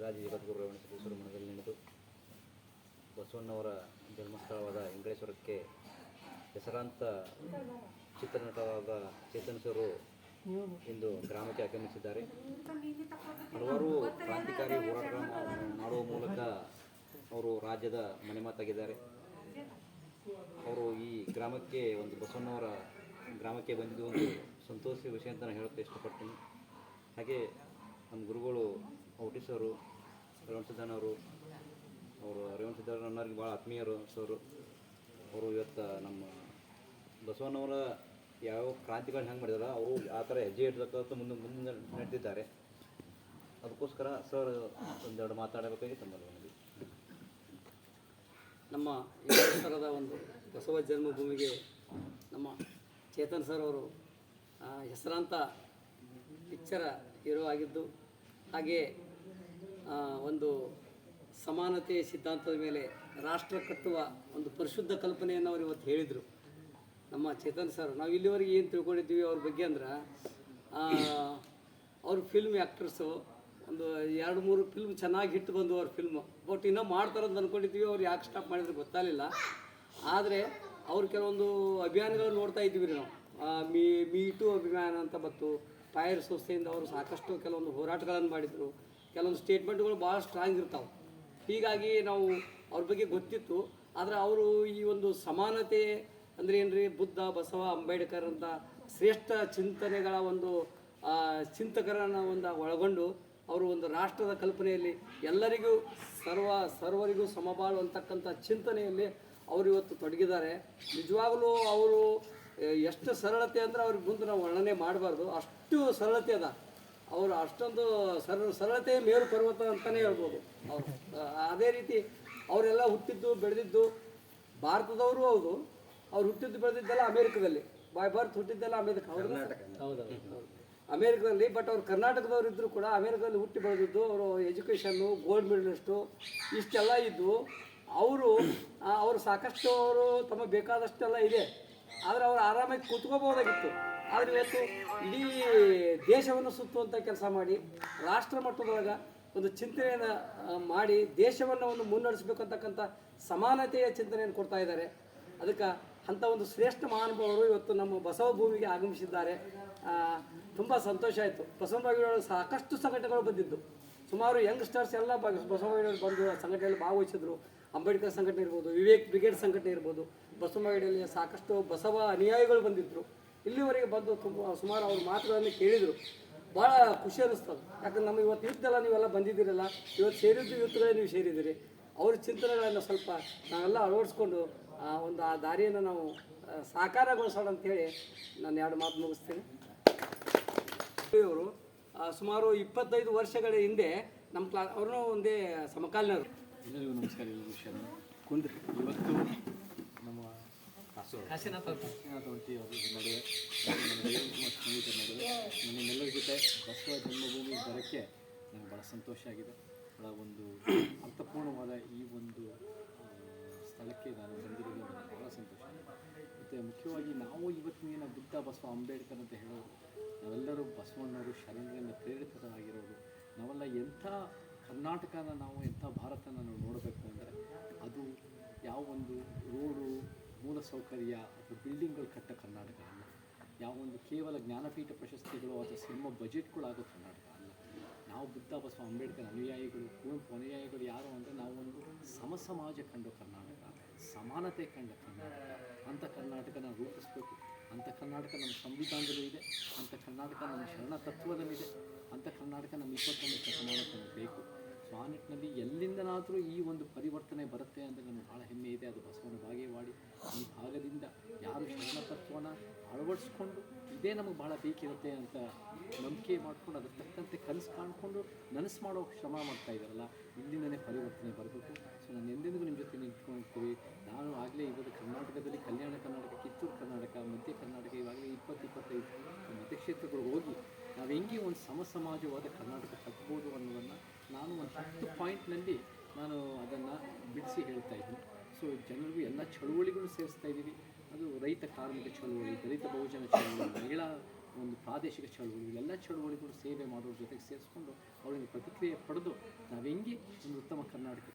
ರಾಜ ಜಗದ್ಗುರು ರೇವಣಸಿದ್ದೇಶ್ವರ ಮಠದಲ್ಲಿ ನಡೆದು ಬಸವಣ್ಣವರ ಜನ್ಮಸ್ಥಳವಾದ ಇಂಗಳೇಶ್ವರಕ್ಕೆ ಹೆಸರಾಂತ ಚಿತ್ರನಟರಾದ ಚೇತನ್ ಸರ್ ಇಂದು ಗ್ರಾಮಕ್ಕೆ ಆಗಮಿಸಿದ್ದಾರೆ. ಹಲವಾರು ಕ್ರಾಂತಿಕಾರಿ ಹೋರಾಟಗಳನ್ನು ಮಾಡುವ ಮೂಲಕ ಅವರು ರಾಜ್ಯದ ಮನೆಮಾತಾಗಿದ್ದಾರೆ. ಅವರು ಈ ಗ್ರಾಮಕ್ಕೆ ಒಂದು ಬಸವಣ್ಣವರ ಗ್ರಾಮಕ್ಕೆ ಬಂದಿದ್ದು ಒಂದು ಸಂತೋಷದ ವಿಷಯ ಅಂತ ನಾನು ಹೇಳೋಕ್ಕೆ ಇಷ್ಟಪಡ್ತೀನಿ. ಹಾಗೆ ನಮ್ಮ ಗುರುಗಳು ಔಟಿಸರು ರೇವಣಸಿದ್ದಣ್ಣವರು, ಅವರು ರೇವಣಸಿದ್ದಣ್ಣವ್ರಿಗೆ ಭಾಳ ಆತ್ಮೀಯರು ಸರು. ಅವರು ಇವತ್ತು ನಮ್ಮ ಬಸವಣ್ಣವರ ಯಾವ ಕ್ರಾಂತಿಗಳನ್ನ ಹೆಂಗೆ ಮಾಡಿದಾರ ಅವರು ಆ ಥರ ಹೆಜ್ಜೆ ಇಡ್ತಕ್ಕಂಥ ಮುಂದೆ ನಡೆದಿದ್ದಾರೆ. ಅದಕ್ಕೋಸ್ಕರ ಸರ್ ಒಂದೆರಡು ಮಾತಾಡಬೇಕಾಗಿ ತಮ್ಮಲ್ಲಿ ನಮ್ಮ ಇಂಗಳೇಶ್ವರದ ಒಂದು ಬಸವ ಜನ್ಮಭೂಮಿಗೆ ನಮ್ಮ ಚೇತನ್ ಸರ್ ಅವರು ಹೆಸರಾಂತ ಪಿಕ್ಚರ ಹೀರೋ ಆಗಿದ್ದು, ಹಾಗೆ ಒಂದು ಸಮಾನತೆಯ ಸಿದ್ಧಾಂತದ ಮೇಲೆ ರಾಷ್ಟ್ರ ಕಟ್ಟುವ ಒಂದು ಪರಿಶುದ್ಧ ಕಲ್ಪನೆಯನ್ನು ಅವರು ಇವತ್ತು ಹೇಳಿದರು. ನಮ್ಮ ಚೇತನ್ ಸರ್ ನಾವು ಇಲ್ಲಿವರೆಗೆ ಏನು ತಿಳ್ಕೊಂಡಿದ್ದೀವಿ ಅವ್ರ ಬಗ್ಗೆ ಅಂದ್ರೆ, ಅವರು ಫಿಲ್ಮ್ ಆ್ಯಕ್ಟರ್ಸು, ಒಂದು 2-3 ಫಿಲ್ಮ್ ಚೆನ್ನಾಗಿ ಹಿಟ್ಟು ಬಂದು ಅವ್ರ ಫಿಲ್ಮು, ಬಟ್ ಇನ್ನೂ ಮಾಡ್ತಾರಂತ ಅಂದ್ಕೊಂಡಿದ್ದೀವಿ. ಅವ್ರು ಯಾಕೆ ಸ್ಟಾಪ್ ಮಾಡಿದ್ರೆ ಗೊತ್ತಾಗಲಿಲ್ಲ. ಆದರೆ ಅವ್ರು ಕೆಲವೊಂದು ಅಭಿಯಾನಗಳು ನೋಡ್ತಾ ಇದ್ದೀವಿ ರೀ ನಾವು. ಮೀಟು ಅಭಿಯಾನ ಅಂತ ಬಂತು, ಟೈರ್ ಸಂಸ್ಥೆಯಿಂದ ಅವರು ಸಾಕಷ್ಟು ಕೆಲವೊಂದು ಹೋರಾಟಗಳನ್ನು ಮಾಡಿದರು. ಕೆಲವೊಂದು ಸ್ಟೇಟ್ಮೆಂಟ್ಗಳು ಭಾಳ ಸ್ಟ್ರಾಂಗ್ ಇರ್ತಾವೆ. ಹೀಗಾಗಿ ನಾವು ಅವ್ರ ಬಗ್ಗೆ ಗೊತ್ತಿತ್ತು. ಆದರೆ ಅವರು ಈ ಒಂದು ಸಮಾನತೆ ಅಂದರೆ ಏನು ರೀ, ಬುದ್ಧ, ಬಸವ, ಅಂಬೇಡ್ಕರ್ ಅಂತ ಶ್ರೇಷ್ಠ ಚಿಂತನೆಗಳ ಒಂದು ಚಿಂತಕರನ್ನು ಒಳಗೊಂಡು ಅವರು ಒಂದು ರಾಷ್ಟ್ರದ ಕಲ್ಪನೆಯಲ್ಲಿ ಎಲ್ಲರಿಗೂ ಸರ್ವರಿಗೂ ಸಮಬಾಳು ಅಂತಕ್ಕಂಥ ಚಿಂತನೆಯಲ್ಲಿ ಅವರು ಇವತ್ತು ತೊಡಗಿದ್ದಾರೆ. ನಿಜವಾಗಲೂ ಅವರು ಎಷ್ಟು ಸರಳತೆ ಅಂದರೆ ಅವ್ರಿಗೆ ಮುಂದೆ ನಾವು ವರ್ಣನೆ ಮಾಡಬಾರ್ದು, ಅಷ್ಟು ಸರಳತೆ ಅದ. ಅವರು ಅಷ್ಟೊಂದು ಸರಳತೆ ಮೇರು ಪರ್ವತ ಅಂತಲೇ ಹೇಳ್ಬೋದು ಅವರು. ಅದೇ ರೀತಿ ಅವರೆಲ್ಲ ಹುಟ್ಟಿದ್ದು ಬೆಳೆದಿದ್ದು ಭಾರತದವರು ಹೌದು. ಅವ್ರು ಹುಟ್ಟಿದ್ದು ಬೆಳೆದಿದ್ದೆಲ್ಲ ಅಮೇರಿಕದಲ್ಲಿ, ಬೈ ಬರ್ತ್ ಹುಟ್ಟಿದ್ದೆಲ್ಲ ಅಮೇರಿಕ, ಹೌದು ಅಮೇರಿಕದಲ್ಲಿ. ಬಟ್ ಅವ್ರು ಕರ್ನಾಟಕದವ್ರು ಇದ್ದರೂ ಕೂಡ ಅಮೇರಿಕದಲ್ಲಿ ಹುಟ್ಟಿ ಬೆಳೆದಿದ್ದು. ಅವರು ಎಜುಕೇಷನ್ನು, ಗೋಲ್ಡ್ ಮೆಡಲಿಸ್ಟು ಇಷ್ಟೆಲ್ಲ ಇದ್ದು ಅವರು ಸಾಕಷ್ಟು ಅವರು ತಮಗೆ ಬೇಕಾದಷ್ಟೆಲ್ಲ ಇದೆ. ಆದರೆ ಅವ್ರು ಆರಾಮಾಗಿ ಕೂತ್ಕೋಬೋದಾಗಿತ್ತು. ಆದರೆ ಇವತ್ತು ಇಡೀ ದೇಶವನ್ನು ಸುತ್ತುವಂಥ ಕೆಲಸ ಮಾಡಿ ರಾಷ್ಟ್ರ ಮಟ್ಟದೊಳಗೆ ಒಂದು ಚಿಂತನೆಯನ್ನು ಮಾಡಿ ದೇಶವನ್ನು ಒಂದು ಮುನ್ನಡೆಸಬೇಕಂತಕ್ಕಂಥ ಸಮಾನತೆಯ ಚಿಂತನೆಯನ್ನು ಕೊಡ್ತಾ ಇದ್ದಾರೆ. ಅದಕ್ಕೆ ಅಂಥ ಒಂದು ಶ್ರೇಷ್ಠ ಮಹಾನುಭಾವರು ಇವತ್ತು ನಮ್ಮ ಬಸವ ಭೂಮಿಗೆ ಆಗಮಿಸಿದ್ದಾರೆ. ತುಂಬ ಸಂತೋಷ ಆಯಿತು. ಬಸವಣ್ಣನೊಳಗೆ ಸಾಕಷ್ಟು ಸಂಘಟನೆಗಳು ಬಂದಿದ್ದು, ಸುಮಾರು ಯಂಗ್ಸ್ಟರ್ಸ್ ಎಲ್ಲ ಬಸವಣ್ಣನವರು ಬಂದು ಸಂಘಟನೆಯಲ್ಲಿ ಭಾಗವಹಿಸಿದ್ರು. ಅಂಬೇಡ್ಕರ್ ಸಂಘಟನೆ ಇರ್ಬೋದು, ವಿವೇಕ್ ಬ್ರಿಗೇಡ್ ಸಂಘಟನೆ ಇರ್ಬೋದು, ಬಸವಣ್ಣನಹಳ್ಳಿಯಲ್ಲಿ ಸಾಕಷ್ಟು ಬಸವ ಅನುಯಾಯಿಗಳು ಬಂದಿದ್ದರು. ಇಲ್ಲಿವರೆಗೆ ಬಂದು ಸುಮಾರು ಅವ್ರ ಮಾತುಗಳನ್ನು ಕೇಳಿದರು. ಭಾಳ ಖುಷಿ ಅನ್ನಿಸ್ತದೆ. ಯಾಕಂದ್ರೆ ನಮ್ಮ ಇವತ್ತು ಯುದ್ಧೆಲ್ಲ ನೀವೆಲ್ಲ ಬಂದಿದ್ದೀರಲ್ಲ, ಇವತ್ತು ಸೇರಿದ್ದು ಯುದ್ಧಗಳೇ ನೀವು ಸೇರಿದ್ದೀರಿ. ಅವ್ರ ಚಿಂತನೆಗಳನ್ನು ಸ್ವಲ್ಪ ನಾವೆಲ್ಲ ಅಳವಡಿಸ್ಕೊಂಡು ಆ ದಾರಿಯನ್ನು ನಾವು ಸಾಕಾರಗೊಳಿಸೋಣ ಅಂಥೇಳಿ ನಾನು 2 ಮಾತು ಮುಗಿಸ್ತೀನಿ. ಇವರು ಸುಮಾರು 25 ವರ್ಷಗಳ ಹಿಂದೆ ನಮ್ಮ ಅವ್ರನ್ನೂ ಒಂದೇ ಸಮಕಾಲೀನರು. ಎಲ್ಲರಿಗೂ ನಮಸ್ಕಾರ. ಕುಂದ್ರಿ ಇವತ್ತು ನಮ್ಮ ಕಾಶಿನಾಥ ಒಂಟಿ ಅವ್ರ ನಡುವೆ ಸ್ನೇಹಿತರ ನಡುವೆ ನಮ್ಮೆಲ್ಲರ ಜೊತೆ ಬಸವ ಜನ್ಮಭೂಮಿ ಬರೋಕ್ಕೆ ನನಗೆ ಭಾಳ ಸಂತೋಷ ಆಗಿದೆ. ಭಾಳ ಒಂದು ಅರ್ಥಪೂರ್ಣವಾದ ಈ ಒಂದು ಸ್ಥಳಕ್ಕೆ ನಾನು ಬಂದಿರೋದು ನನಗೆ ಭಾಳ ಸಂತೋಷ ಆಗಿದೆ. ಮತ್ತು ಮುಖ್ಯವಾಗಿ ನಾವು ಇವತ್ತಿನ ಬುದ್ಧ, ಬಸವ, ಅಂಬೇಡ್ಕರ್ ಅಂತ ಹೇಳೋರು ನಾವೆಲ್ಲರೂ ಬಸವಣ್ಣವರು ಶರಣರಿಂದ ಪ್ರೇರಿತರಾಗಿರೋರು. ನಾವೆಲ್ಲ ಎಂಥ ಕರ್ನಾಟಕನ ನಾವು ಎಂಥ ಭಾರತನ ನಾವು ನೋಡಬೇಕು ಅಂದರೆ ಅದು ಯಾವ ಒಂದು ರೋಡು, ಮೂಲಸೌಕರ್ಯ ಅಥವಾ ಬಿಲ್ಡಿಂಗ್ಗಳು ಕಟ್ಟ ಕರ್ನಾಟಕ ಅಲ್ಲ. ಯಾವೊಂದು ಕೇವಲ ಜ್ಞಾನಪೀಠ ಪ್ರಶಸ್ತಿಗಳು ಅಥವಾ ಸಿನಿಮಾ ಬಜೆಟ್ಗಳಾಗೋ ಕರ್ನಾಟಕ ಅಲ್ಲ. ನಾವು ಬುದ್ಧ, ಬಸವ, ಅಂಬೇಡ್ಕರ್ ಅನುಯಾಯಿಗಳು, ಕುವೆಂಪು ಅನುಯಾಯಿಗಳು ಯಾರು ಅಂದರೆ ನಾವು ಒಂದು ಸಮಾಜ ಕಂಡ ಕರ್ನಾಟಕ, ಸಮಾನತೆ ಕಂಡ ಕರ್ನಾಟಕ. ಅಂಥ ಕರ್ನಾಟಕ ನಾವು ರೂಪಿಸಬೇಕು. ಅಂಥ ಕರ್ನಾಟಕ ನಮ್ಮ ಸಂವಿಧಾನದಲ್ಲೂ ಇದೆ, ಅಂಥ ಕರ್ನಾಟಕ ನಮ್ಮ ಶರಣ ತತ್ವದಲ್ಲಿದೆ, ಅಂಥ ಕರ್ನಾಟಕ ನಮ್ಮ 21ನೇ ಶತಮಾನಕ್ಕೆ ಬೇಕು. ಸೊ ಆ ನಿಟ್ಟಿನಲ್ಲಿ ಎಲ್ಲಿಂದನಾದರೂ ಈ ಒಂದು ಪರಿವರ್ತನೆ ಬರುತ್ತೆ ಅಂದರೆ ನಮಗೆ ಭಾಳ ಹೆಮ್ಮೆ ಇದೆ. ಅದು ಬಸವನ ಬಾಗೇವಾಡಿ ಈ ಭಾಗದಿಂದ ಯಾರು ಶರಣ ತತ್ವನ ಅಳವಡಿಸ್ಕೊಂಡು ಇದೇ ನಮಗೆ ಭಾಳ ಬೇಕಿರುತ್ತೆ ಅಂತ ನಂಬಿಕೆ ಮಾಡಿಕೊಂಡು ಅದ್ರ ತಕ್ಕಂತೆ ಕನಸು ಕಾಣ್ಕೊಂಡು ನನಸು ಮಾಡೋ ಶ್ರಮ ಮಾಡ್ತಾ ಇದ್ದಾರಲ್ಲ, ಇಲ್ಲಿಂದನೇ ಪರಿವರ್ತನೆ ಬರಬೇಕು. ಸೊ ನಾನು ಎಂದೆಂದಿಗೂ ನಿಮ್ಮ ಜೊತೆ ನಿಂತ್ಕೊಳ್ತೀವಿ. ನಾನು ಆಗಲೇ ಇವಾಗ ಕರ್ನಾಟಕದಲ್ಲಿ ಕಲ್ಯಾಣ ಕರ್ನಾಟಕ, ಕಿತ್ತೂರು ಕರ್ನಾಟಕ, ಮಧ್ಯ ಕರ್ನಾಟಕ ಇವಾಗಲೇ 20-25 ಮತಕ್ಷೇತ್ರಗಳು ಹೋಗಿ ನಾವು ಹೆಂಗೆ ಒಂದು ಸಮಾಜವಾದ ಕರ್ನಾಟಕ ಕಟ್ಬೋದು ಅನ್ನೋದನ್ನು ನಾನು ಒಂದು 10 ಪಾಯಿಂಟ್ನಲ್ಲಿ ನಾನು ಅದನ್ನು ಬಿಡಿಸಿ ಹೇಳ್ತಾ ಇದ್ದೀನಿ. ಸೊ ಜನರಿಗೂ ಎಲ್ಲ ಚಳುವಳಿಗಳು ಸೇರಿಸ್ತಾ ಇದ್ದೀವಿ. ಅದು ರೈತ ಕಾರ್ಮಿಕ ಚಳುವಳಿ, ದಲಿತ ಬಹುಜನ ಚಳುವಳಿ, ಮಹಿಳಾ ಒಂದು ಪ್ರಾದೇಶಿಕ ಚಳುವಳಿ, ಎಲ್ಲ ಚಳುವಳಿಗಳು ಸೇವೆ ಮಾಡೋರ ಜೊತೆಗೆ ಸೇರಿಸ್ಕೊಂಡು ಅವರಿಂದ ಪ್ರತಿಕ್ರಿಯೆ ಪಡೆದು ನಾವು ಹೆಂಗೆ ಒಂದು ಉತ್ತಮ ಕರ್ನಾಟಕ